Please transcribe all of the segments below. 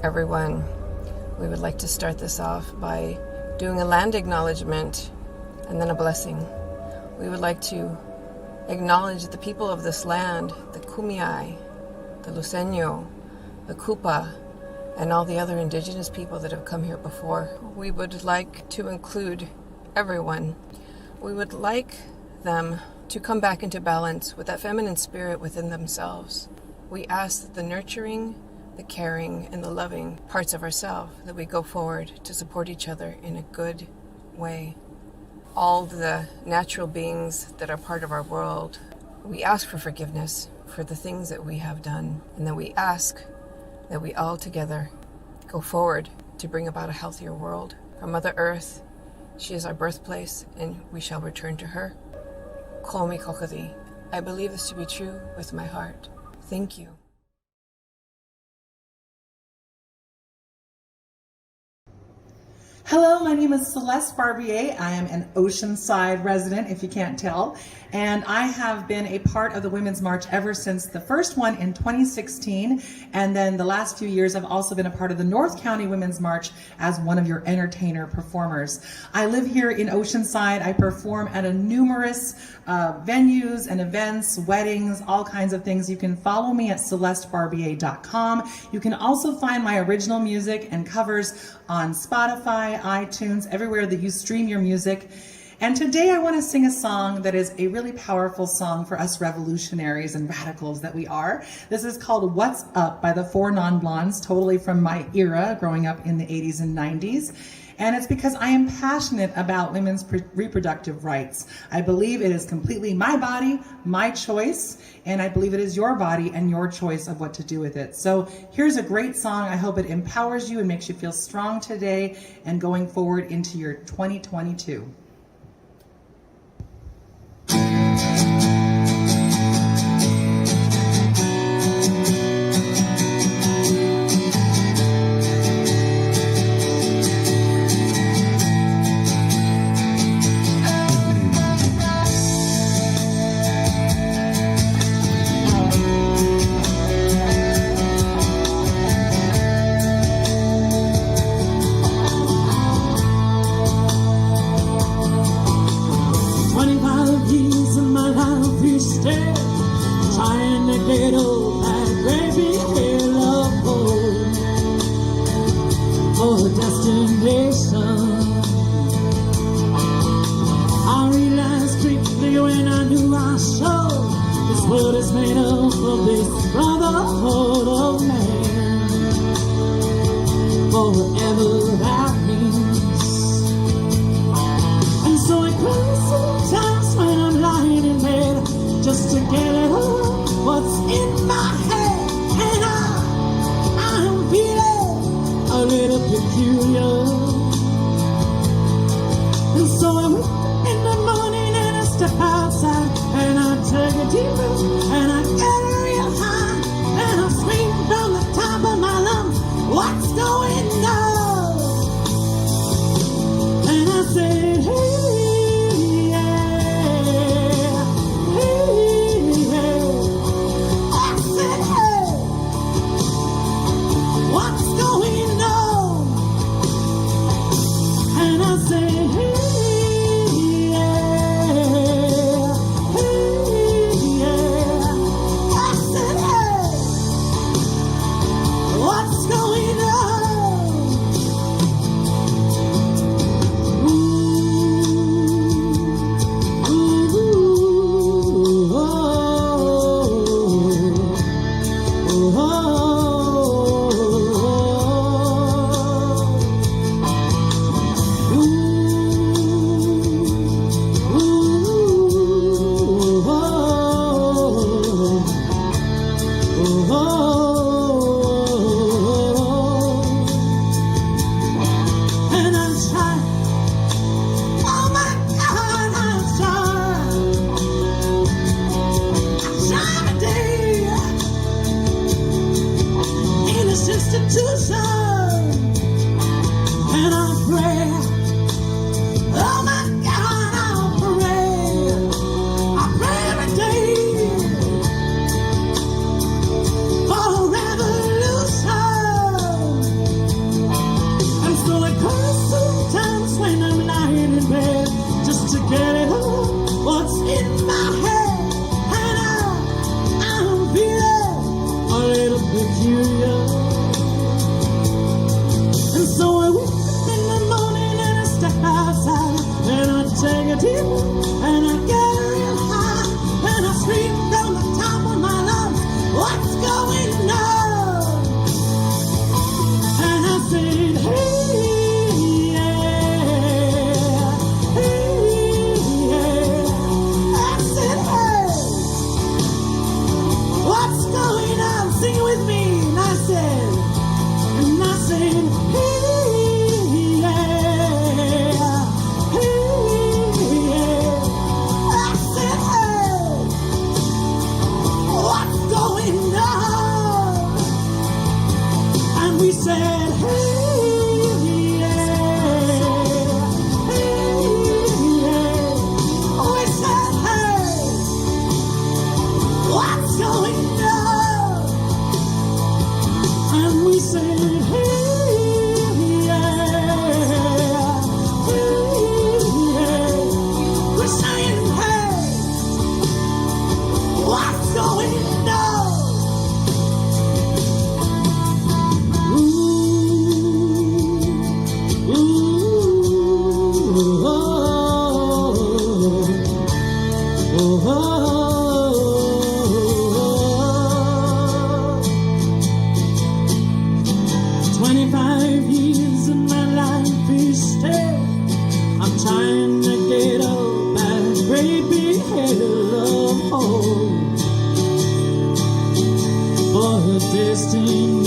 everyone. We would like to start this off by doing a land acknowledgement and then a blessing. We would like to acknowledge the people of this land, the Kumeyaay, the Luiseño, the Kupa, and all the other indigenous people that have come here before. We would like to include everyone. We would like them to come back into balance with that feminine spirit within themselves. We ask that the nurturing, the caring, and the loving parts of ourselves, that we go forward to support each other in a good way. All the natural beings that are part of our world, we ask for forgiveness for the things that we have done, and then we ask that we all together go forward to bring about a healthier world. Our Mother Earth, she is our birthplace, and we shall return to her. Komi kokadi. I believe this to be true with my heart. Thank you. Hello, my name is Celeste Barbier. I am an Oceanside resident, if you can't tell, and I have been a part of the Women's March ever since the first one in 2016, and then the last few years I've also been a part of the North County Women's March as one of your entertainer performers. I live here in Oceanside. I perform at numerous venues and events, weddings, all kinds of things. You can follow me at celestebarbier.com. You can also find my original music and covers on Spotify, iTunes, everywhere that you stream your music. And today I want to sing a song that is a really powerful song for us revolutionaries and radicals that we are. This is called What's Up by the Four Non-Blondes, totally from my era, growing up in the 80s and 90s. And it's because I am passionate about women's reproductive rights. I believe it is completely my body, my choice, and I believe it is your body and your choice of what to do with it. So here's a great song. I hope it empowers you and makes you feel strong today and going forward into your 2022. said, hey, yeah, hey, yeah. We said, hey, what's going on? And we said, hey, yeah, hey, yeah. We're saying, hey, what's going on? Ooh, ooh, oh, oh, oh. 25 years of my life is dead. I'm trying to get up that great big hill of hope for a destination.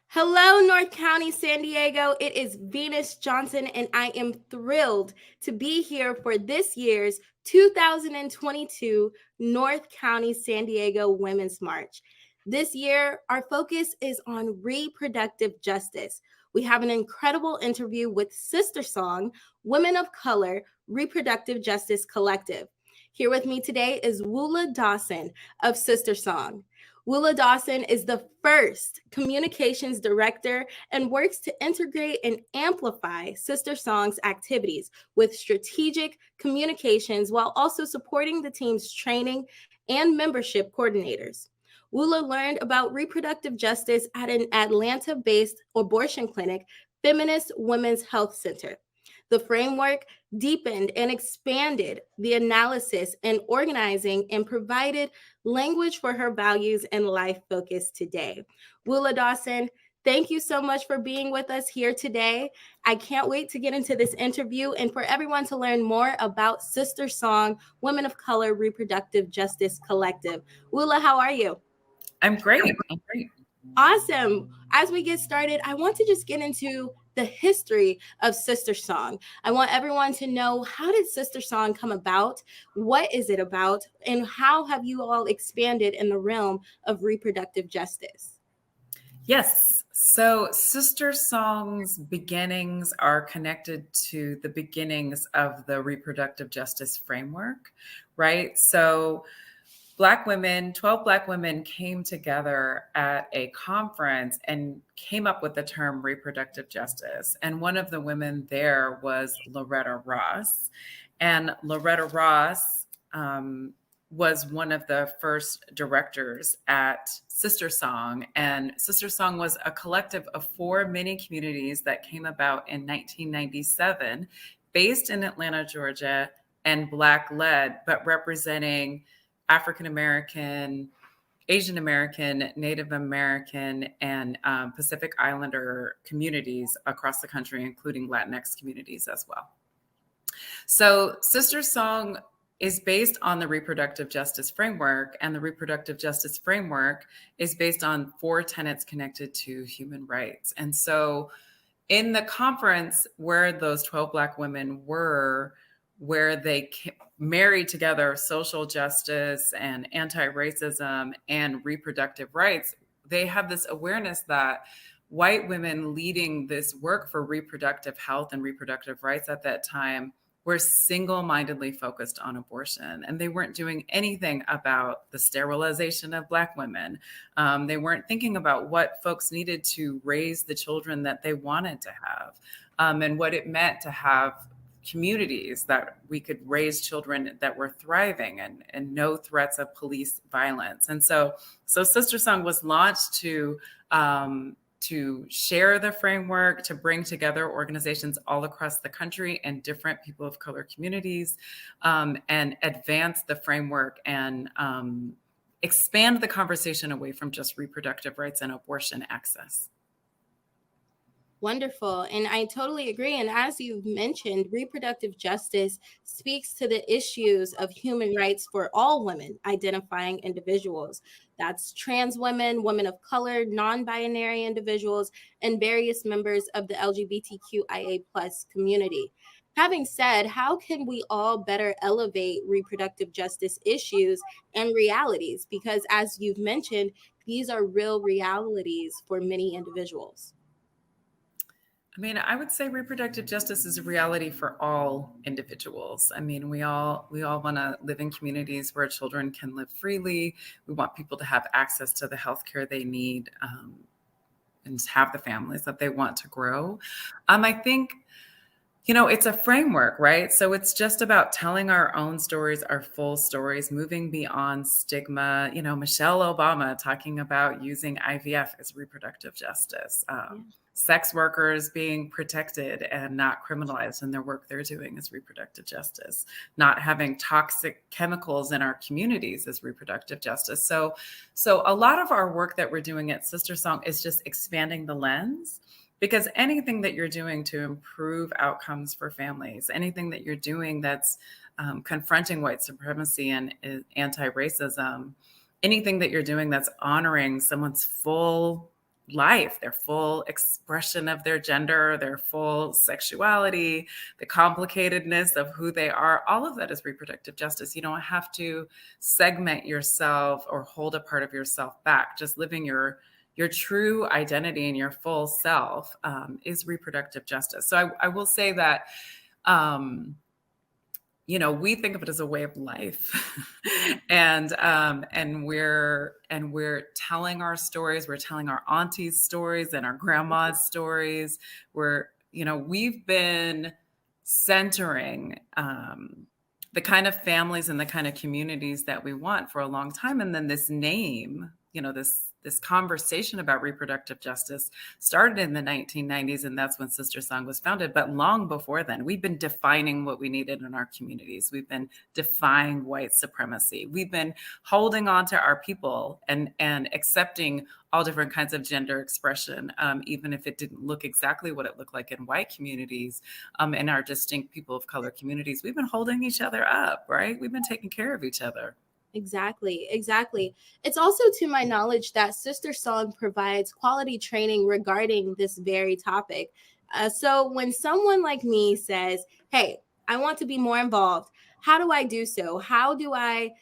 Hello, North County, San Diego. It is Venus Johnson, and I am thrilled to be here for this year's 2022 North County, San Diego Women's March. This year, our focus is on reproductive justice. We have an incredible interview with SisterSong, Women of Color Reproductive Justice Collective. Here with me today is Woola Dawson of SisterSong. Woola Dawson is the first communications director and works to integrate and amplify SisterSong's activities with strategic communications while also supporting the team's training and membership coordinators. Woola learned about reproductive justice at an Atlanta-based abortion clinic, Feminist Women's Health Center. The framework deepened and expanded the analysis and organizing and provided language for her values and life focus today. Woola Dawson, thank you so much for being with us here today. I can't wait to get into this interview and for everyone to learn more about SisterSong, Women of Color Reproductive Justice Collective. Woola, how are you? I'm great. Awesome. As we get started, I want to just get into the history of SisterSong. I want everyone to know, how did SisterSong come about? What is it about? And how have you all expanded in the realm of reproductive justice? Yes. So SisterSong's beginnings are connected to the beginnings of the reproductive justice framework, right? So 12 Black women came together at a conference and came up with the term reproductive justice. And one of the women there was Loretta Ross. And Loretta Ross was one of the first directors at SisterSong. And SisterSong was a collective of 4 mini communities that came about in 1997, based in Atlanta, Georgia, and Black-led, but representing African American, Asian American, Native American, and Pacific Islander communities across the country, including Latinx communities as well. So SisterSong is based on the reproductive justice framework, and the reproductive justice framework is based on 4 tenets connected to human rights. And so in the conference where those 12 Black women were, where they married together social justice and anti-racism and reproductive rights, they have this awareness that white women leading this work for reproductive health and reproductive rights at that time were single-mindedly focused on abortion. And they weren't doing anything about the sterilization of Black women. They weren't thinking about what folks needed to raise the children that they wanted to have, and what it meant to have communities that we could raise children that were thriving and no threats of police violence. And so SisterSong was launched to share the framework, to bring together organizations all across the country and different people of color communities, and advance the framework and expand the conversation away from just reproductive rights and abortion access. Wonderful. And I totally agree. And as you've mentioned, reproductive justice speaks to the issues of human rights for all women identifying individuals. That's trans women, women of color, non-binary individuals, and various members of the LGBTQIA+ community. Having said, how can we all better elevate reproductive justice issues and realities? Because as you've mentioned, these are real realities for many individuals. I mean, I would say reproductive justice is a reality for all individuals. I mean, we all want to live in communities where children can live freely. We want people to have access to the healthcare they need, and have the families that they want to grow. I think, it's a framework, right? So it's just about telling our own stories, our full stories, moving beyond stigma. Michelle Obama talking about using IVF as reproductive justice. Sex workers being protected and not criminalized in their work they're doing is reproductive justice. Not having toxic chemicals in our communities is reproductive justice. So a lot of our work that we're doing at SisterSong is just expanding the lens. Because anything that you're doing to improve outcomes for families, anything that you're doing that's confronting white supremacy and anti-racism, anything that you're doing that's honoring someone's full life, their full expression of their gender, their full sexuality, the complicatedness of who they are, all of that is reproductive justice. You don't have to segment yourself or hold a part of yourself back. Just living your true identity and your full self is reproductive justice. So I will say that, we think of it as a way of life, and we're telling our stories. We're telling our aunties' stories and our grandma's stories. We've been centering the kind of families and the kind of communities that we want for a long time, and then this name, this conversation about reproductive justice started in the 1990s, and that's when SisterSong was founded. But long before then, we've been defining what we needed in our communities. We've been defying white supremacy. We've been holding on to our people and accepting all different kinds of gender expression, even if it didn't look exactly what it looked like in white communities, in our distinct people of color communities. We've been holding each other up, right? We've been taking care of each other. Exactly. It's also to my knowledge that SisterSong provides quality training regarding this very topic. So when someone like me says, hey, I want to be more involved, how do I do so? How do I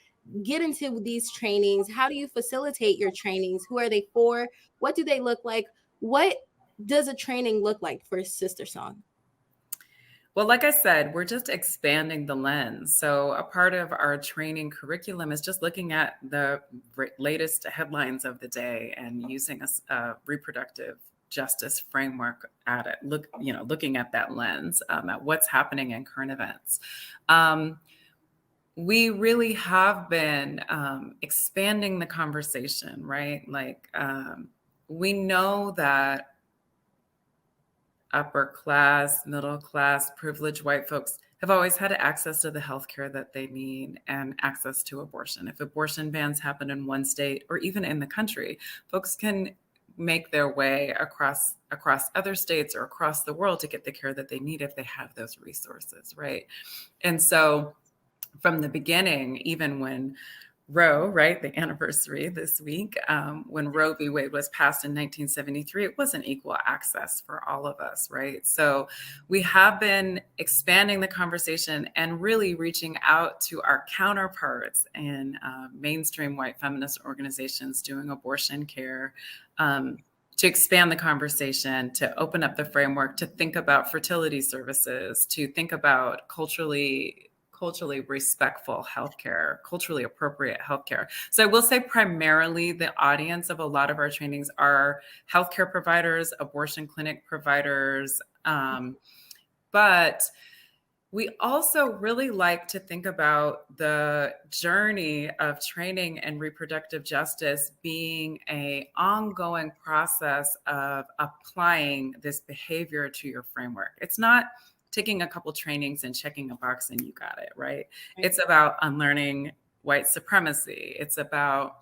get into these trainings? How do you facilitate your trainings? Who are they for? What do they look like? What does a training look like for SisterSong? Well, like I said, we're just expanding the lens. So a part of our training curriculum is just looking at the latest headlines of the day and using a reproductive justice framework at it. Looking at that lens, at what's happening in current events. We really have been expanding the conversation, right? We know that upper class, middle class, privileged white folks have always had access to the healthcare that they need and access to abortion. If abortion bans happen in one state or even in the country, folks can make their way across other states or across the world to get the care that they need if they have those resources, right? And so from the beginning, even when Roe, right, the anniversary this week, when Roe v. Wade was passed in 1973, it wasn't equal access for all of us, right? So we have been expanding the conversation and really reaching out to our counterparts in mainstream white feminist organizations doing abortion care, to expand the conversation, to open up the framework, to think about fertility services, to think about culturally respectful healthcare, culturally appropriate healthcare. So I will say primarily the audience of a lot of our trainings are healthcare providers, abortion clinic providers, but we also really like to think about the journey of training and reproductive justice being an ongoing process of applying this behavior to your framework. It's not taking a couple trainings and checking a box and you got it, right? It's about unlearning white supremacy. It's about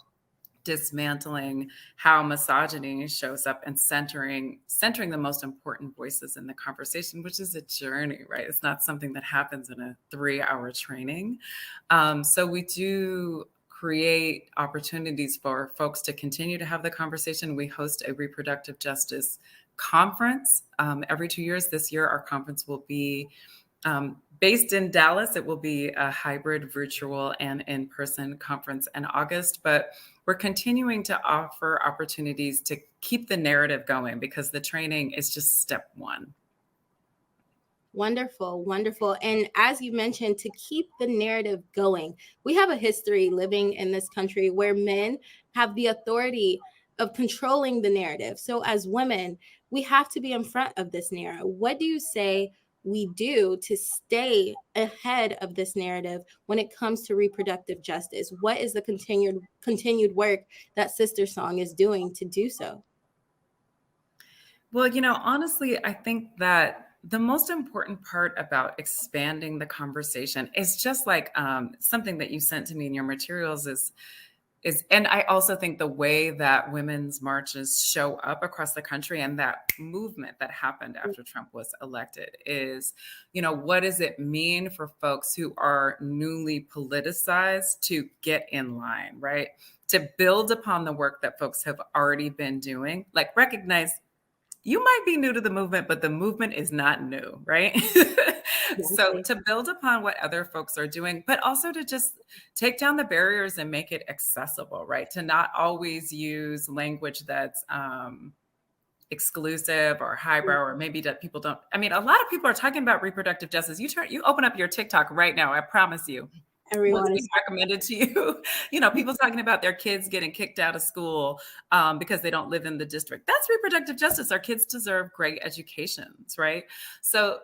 dismantling how misogyny shows up and centering the most important voices in the conversation, which is a journey, right? It's not something that happens in a 3-hour training. So we do create opportunities for folks to continue to have the conversation. We host a reproductive justice conference every 2 years. This year, our conference will be Based in Dallas, it will be a hybrid virtual and in-person conference in August, but we're continuing to offer opportunities to keep the narrative going because the training is just step one. Wonderful, wonderful. And as you mentioned, to keep the narrative going, we have a history living in this country where men have the authority of controlling the narrative. So as women, we have to be in front of this narrative. What do you say we do to stay ahead of this narrative when it comes to reproductive justice? What is the continued work that SisterSong is doing to do so? Well, honestly, I think that the most important part about expanding the conversation is just like something that you sent to me in your materials and I also think the way that women's marches show up across the country and that movement that happened after Trump was elected is, what does it mean for folks who are newly politicized to get in line, right? To build upon the work that folks have already been doing, like recognize you might be new to the movement, but the movement is not new, right? So to build upon what other folks are doing, but also to just take down the barriers and make it accessible, right? To not always use language that's exclusive or highbrow, or maybe that people don't. I mean, a lot of people are talking about reproductive justice. You open up your TikTok right now, I promise you. Everyone What's is being recommended to you? People talking about their kids getting kicked out of school because they don't live in the district. That's reproductive justice. Our kids deserve great educations, right? So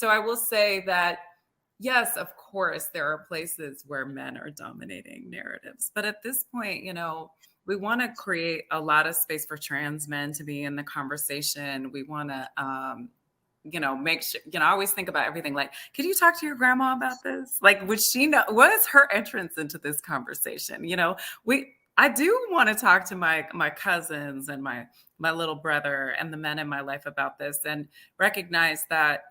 I will say that, yes, of course, there are places where men are dominating narratives. But at this point, we want to create a lot of space for trans men to be in the conversation. We want to make sure, I always think about everything like, could you talk to your grandma about this? Like, would she know, what is her entrance into this conversation? I do want to talk to my cousins and my little brother and the men in my life about this and recognize that,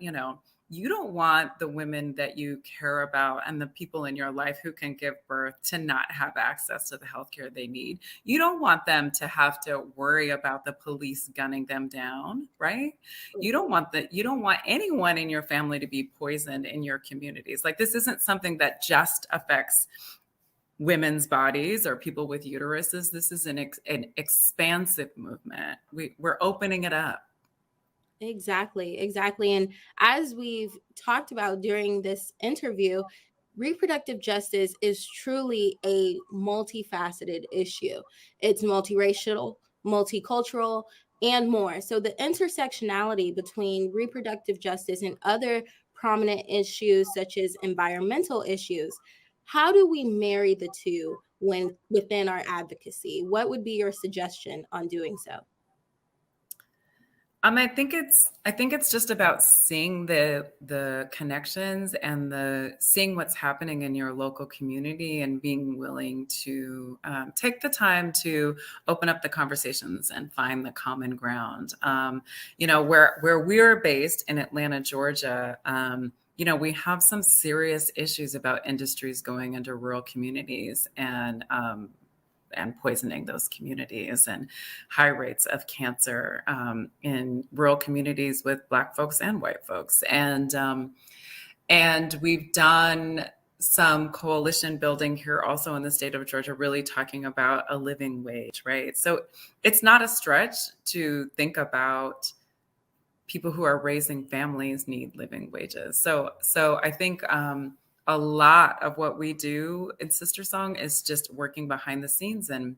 you don't want the women that you care about and the people in your life who can give birth to not have access to the healthcare they need. You don't want them to have to worry about the police gunning them down, right? You don't want anyone in your family to be poisoned in your communities. Like, this isn't something that just affects women's bodies or people with uteruses. This is an expansive movement. We're opening it up. Exactly. And as we've talked about during this interview, reproductive justice is truly a multifaceted issue. It's multiracial, multicultural, and more. So the intersectionality between reproductive justice and other prominent issues such as environmental issues, how do we marry the two when within our advocacy? What would be your suggestion on doing so? I think it's just about seeing the connections and seeing what's happening in your local community and being willing to take the time to open up the conversations and find the common ground. Where we're based in Atlanta, Georgia, we have some serious issues about industries going into rural communities and poisoning those communities, and high rates of cancer in rural communities with Black folks and white folks. And we've done some coalition building here also in the state of Georgia, really talking about a living wage, right? So it's not a stretch to think about people who are raising families need living wages. So I think a lot of what we do in SisterSong is just working behind the scenes and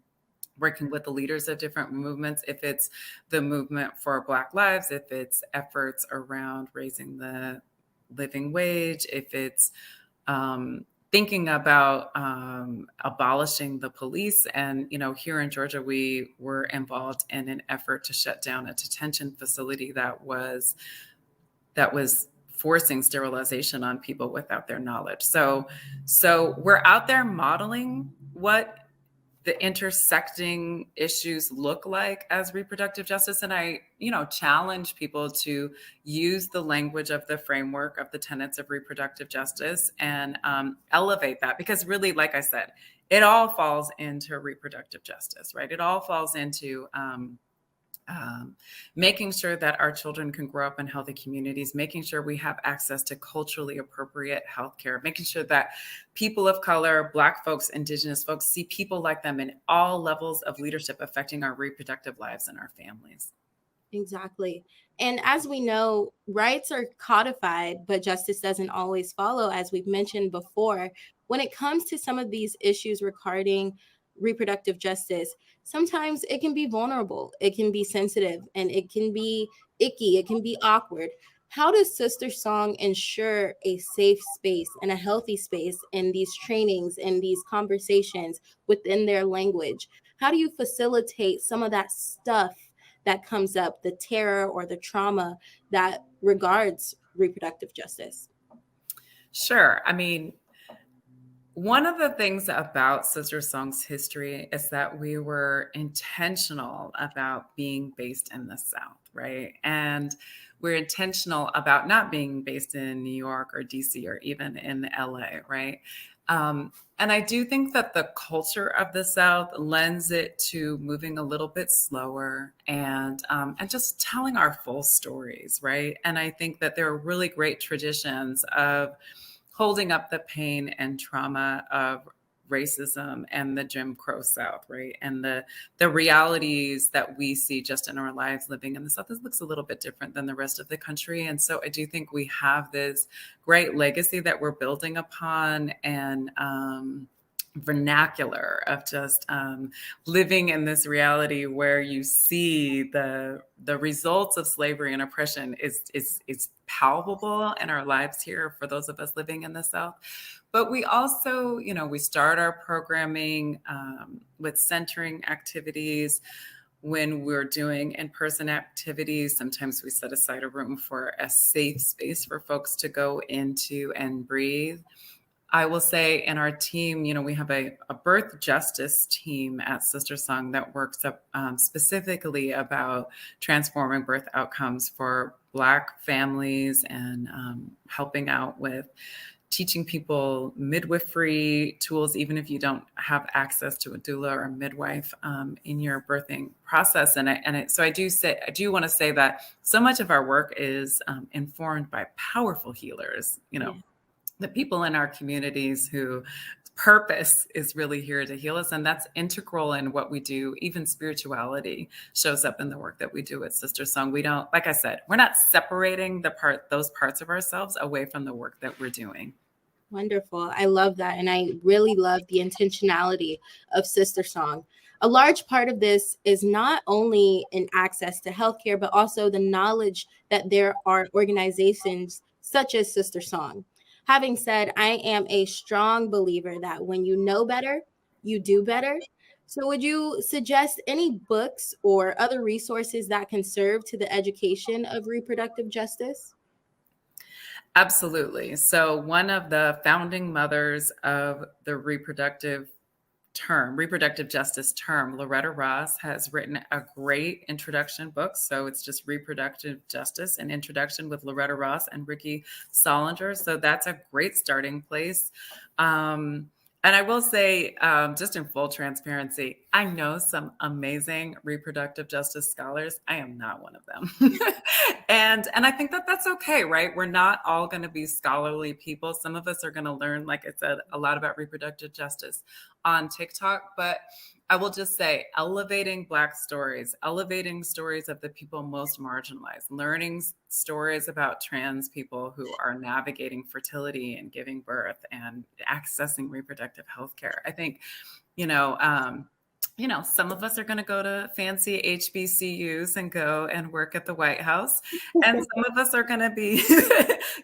working with the leaders of different movements. If it's the movement for Black lives, if it's efforts around raising the living wage, if it's thinking about abolishing the police. And, here in Georgia, we were involved in an effort to shut down a detention facility that was forcing sterilization on people without their knowledge. So we're out there modeling what the intersecting issues look like as reproductive justice. And I, challenge people to use the language of the framework of the tenets of reproductive justice and elevate that, because really, like I said, it all falls into reproductive justice, right? It all falls into um, making sure that our children can grow up in healthy communities, making sure we have access to culturally appropriate healthcare, making sure that people of color, Black folks, Indigenous folks see people like them in all levels of leadership affecting our reproductive lives and our families. Exactly. And as we know, rights are codified, but justice doesn't always follow, as we've mentioned before. When it comes to some of these issues regarding reproductive justice, sometimes it can be vulnerable, it can be sensitive, and it can be icky, it can be awkward. How does Sister Song ensure a safe space and a healthy space in these trainings and these conversations within their language? How do you facilitate some of that stuff that comes up, the terror or the trauma that regards reproductive justice? Sure. I mean, one of the things about SisterSong's history is that we were intentional about being based in the South, right? And we're intentional about not being based in New York or DC or even in LA, right? And I do think that the culture of the South lends it to moving a little bit slower and just telling our full stories, right? And I think that there are really great traditions of holding up the pain and trauma of racism and the Jim Crow South, right? And the realities that we see just in our lives living in the South. This looks a little bit different than the rest of the country. And so I do think we have this great legacy that we're building upon, and vernacular of just living in this reality where you see the results of slavery and oppression is palpable in our lives here for those of us living in the South. But we also, we start our programming with centering activities. When we're doing in-person activities, sometimes we set aside a room for a safe space for folks to go into and breathe. I will say in our team, we have a birth justice team at SisterSong that works up specifically about transforming birth outcomes for Black families and helping out with teaching people midwifery tools, even if you don't have access to a doula or a midwife in your birthing process. So I do want to say that so much of our work is informed by powerful healers, Yeah. the people in our communities who purpose is really here to heal us. And that's integral in what we do. Even spirituality shows up in the work that we do at SisterSong. We don't, like I said, we're not separating those parts of ourselves away from the work that we're doing. Wonderful. I love that. And I really love the intentionality of SisterSong. A large part of this is not only in access to healthcare, but also the knowledge that there are organizations such as SisterSong. Having said, I am a strong believer that when you know better, you do better. So, would you suggest any books or other resources that can serve to the education of reproductive justice? Absolutely. So one of the founding mothers of the reproductive justice term, Loretta Ross, has written a great introduction book. So it's just Reproductive Justice, an introduction with Loretta Ross and Ricky Solinger. So that's a great starting place. And I will say, just in full transparency, I know some amazing reproductive justice scholars. I am not one of them. and I think that that's okay, right? We're not all going to be scholarly people. Some of us are going to learn, like I said, a lot about reproductive justice on TikTok. But I will just say, elevating Black stories, elevating stories of the people most marginalized, learning stories about trans people who are navigating fertility and giving birth and accessing reproductive health care. I think, some of us are going to go to fancy HBCUs and go and work at the White House. And some of us are going to be,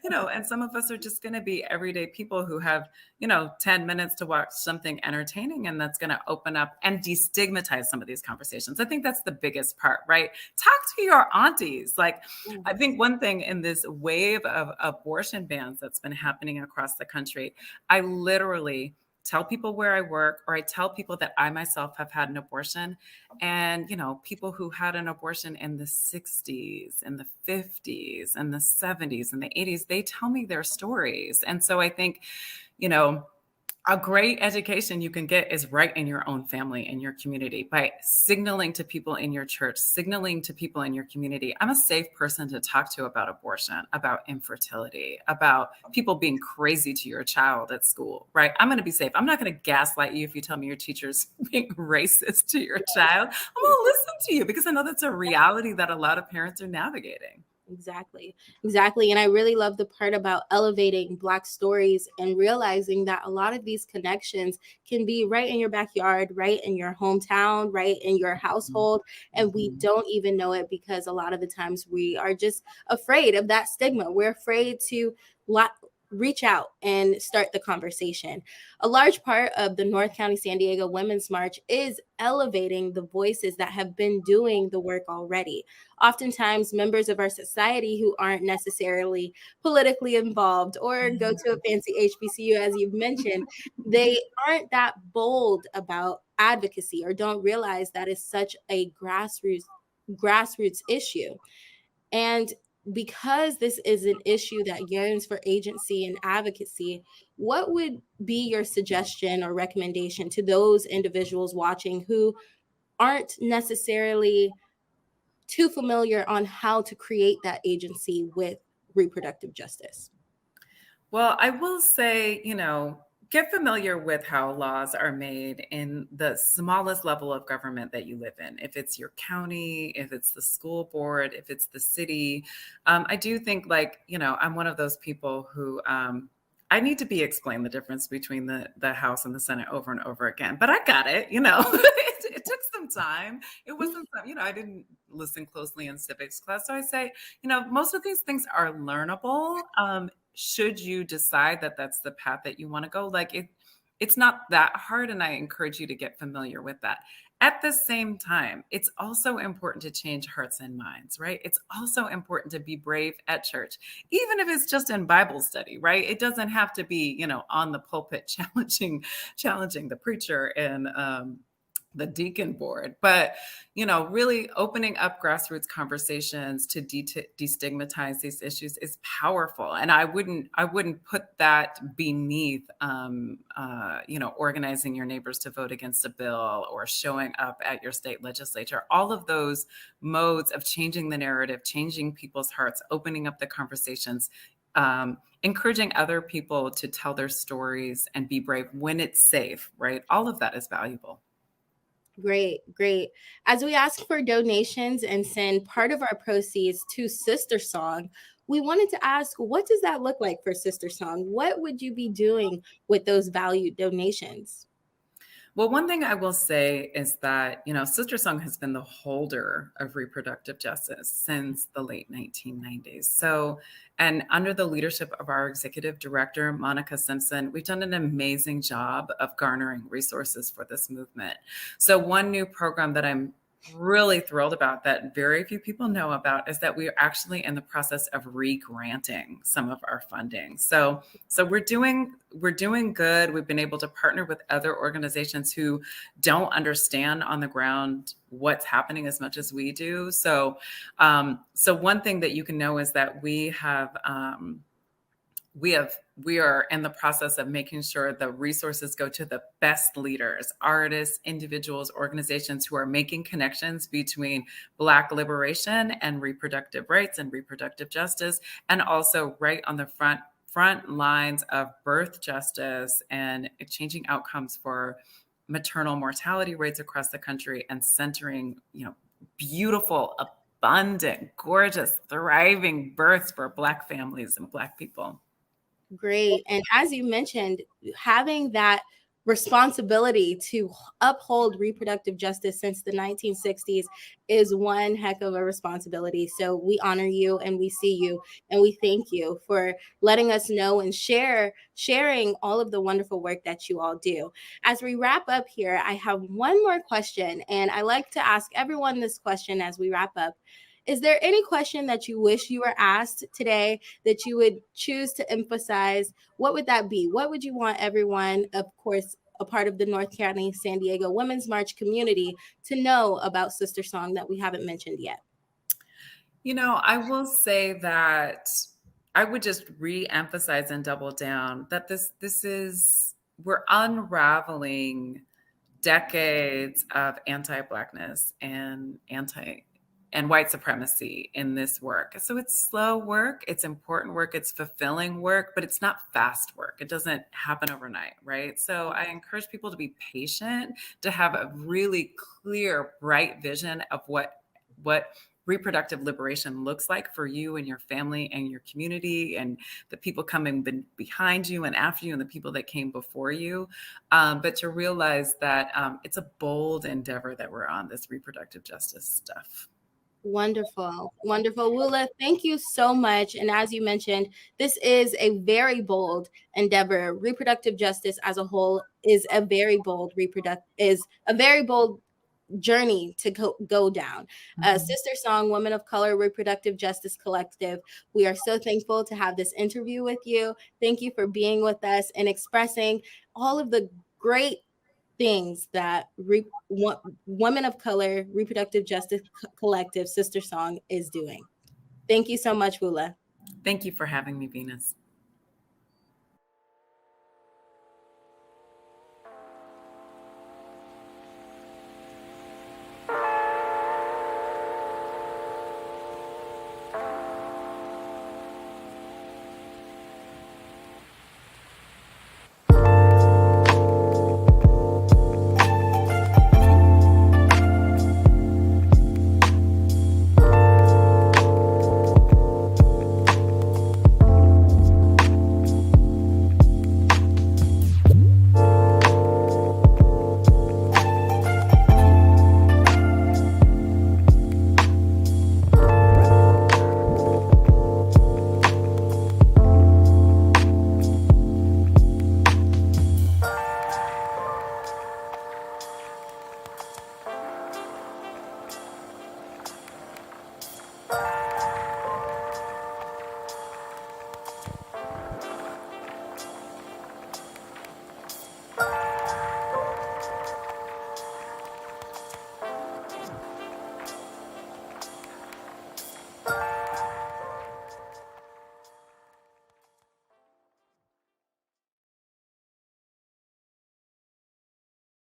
and some of us are just going to be everyday people who have, 10 minutes to watch something entertaining. And that's going to open up and destigmatize some of these conversations. I think that's the biggest part, right? Talk to your aunties. Like, I think one thing in this wave of abortion bans that's been happening across the country, I literally tell people where I work, or I tell people that I myself have had an abortion. And, people who had an abortion in the 60s, in the 50s, and the 70s, and the 80s, they tell me their stories. And so I think, a great education you can get is right in your own family, in your community, by signaling to people in your church, signaling to people in your community, I'm a safe person to talk to about abortion, about infertility, about people being crazy to your child at school, right? I'm going to be safe. I'm not going to gaslight you if you tell me your teacher's being racist to your child. I'm going to listen to you because I know that's a reality that a lot of parents are navigating. Exactly. Exactly. And I really love the part about elevating Black stories and realizing that a lot of these connections can be right in your backyard, right in your hometown, right in your household. And we don't even know it because a lot of the times we are just afraid of that stigma. We're afraid to reach out and start the conversation. A large part of the North County San Diego Women's March is elevating the voices that have been doing the work already. Oftentimes, members of our society who aren't necessarily politically involved or go to a fancy HBCU, as you've mentioned, they aren't that bold about advocacy or don't realize that is such a grassroots issue. And because this is an issue that yearns for agency and advocacy, what would be your suggestion or recommendation to those individuals watching who aren't necessarily too familiar on how to create that agency with reproductive justice? Well, I will say, get familiar with how laws are made in the smallest level of government that you live in. If it's your county, if it's the school board, if it's the city. I do think I'm one of those people who I need to be explained the difference between the House and the Senate over and over again. But I got it, it took some time. It wasn't, I didn't listen closely in civics class. So I say, most of these things are learnable. Should you decide that that's the path that you want to go, it's not that hard. And I encourage you to get familiar with that. At the same time, it's also important to change hearts and minds, right? It's also important to be brave at church, even if it's just in Bible study, right? It doesn't have to be, on the pulpit challenging the preacher and the deacon board, but really opening up grassroots conversations to destigmatize these issues is powerful. And I wouldn't put that beneath organizing your neighbors to vote against a bill or showing up at your state legislature. All of those modes of changing the narrative, changing people's hearts, opening up the conversations, encouraging other people to tell their stories and be brave when it's safe, right? All of that is valuable. Great, great. As we ask for donations and send part of our proceeds to SisterSong, we wanted to ask, what does that look like for SisterSong? What would you be doing with those valued donations? Well, one thing I will say is that, SisterSong has been the holder of reproductive justice since the late 1990s. So, and under the leadership of our executive director, Monica Simpson, we've done an amazing job of garnering resources for this movement. So one new program that I'm really thrilled about that very few people know about is that we are actually in the process of re-granting some of our funding. So we're doing good. We've been able to partner with other organizations who don't understand on the ground what's happening as much as we do. So one thing that you can know is that we are in the process of making sure the resources go to the best leaders, artists, individuals, organizations who are making connections between Black liberation and reproductive rights and reproductive justice, and also right on the front lines of birth justice and changing outcomes for maternal mortality rates across the country and centering, beautiful, abundant, gorgeous, thriving births for Black families and Black people. Great. And as you mentioned, having that responsibility to uphold reproductive justice since the 1960s is one heck of a responsibility. So we honor you and we see you and we thank you for letting us know and sharing all of the wonderful work that you all do. As we wrap up here, I have one more question, and I like to ask everyone this question as we wrap up. Is there any question that you wish you were asked today that you would choose to emphasize? What would that be? What would you want everyone, of course, a part of the North County San Diego Women's March community, to know about SisterSong that we haven't mentioned yet? I will say that I would just re-emphasize and double down that this is we're unraveling decades of anti-Blackness and white supremacy in this work. So it's slow work, it's important work, it's fulfilling work, but it's not fast work. It doesn't happen overnight, right? So I encourage people to be patient, to have a really clear, bright vision of what reproductive liberation looks like for you and your family and your community and the people coming behind you and after you and the people that came before you. But to realize that it's a bold endeavor that we're on, this reproductive justice stuff. Wonderful. Wonderful. Wula, thank you so much. And as you mentioned, this is a very bold endeavor. Reproductive justice as a whole is a very bold journey to go down. SisterSong, Women of Color Reproductive Justice Collective. We are so thankful to have this interview with you. Thank you for being with us and expressing all of the great things that Women of Color Reproductive Justice Collective SisterSong is doing. Thank you so much, Wula. Thank you for having me, Venus.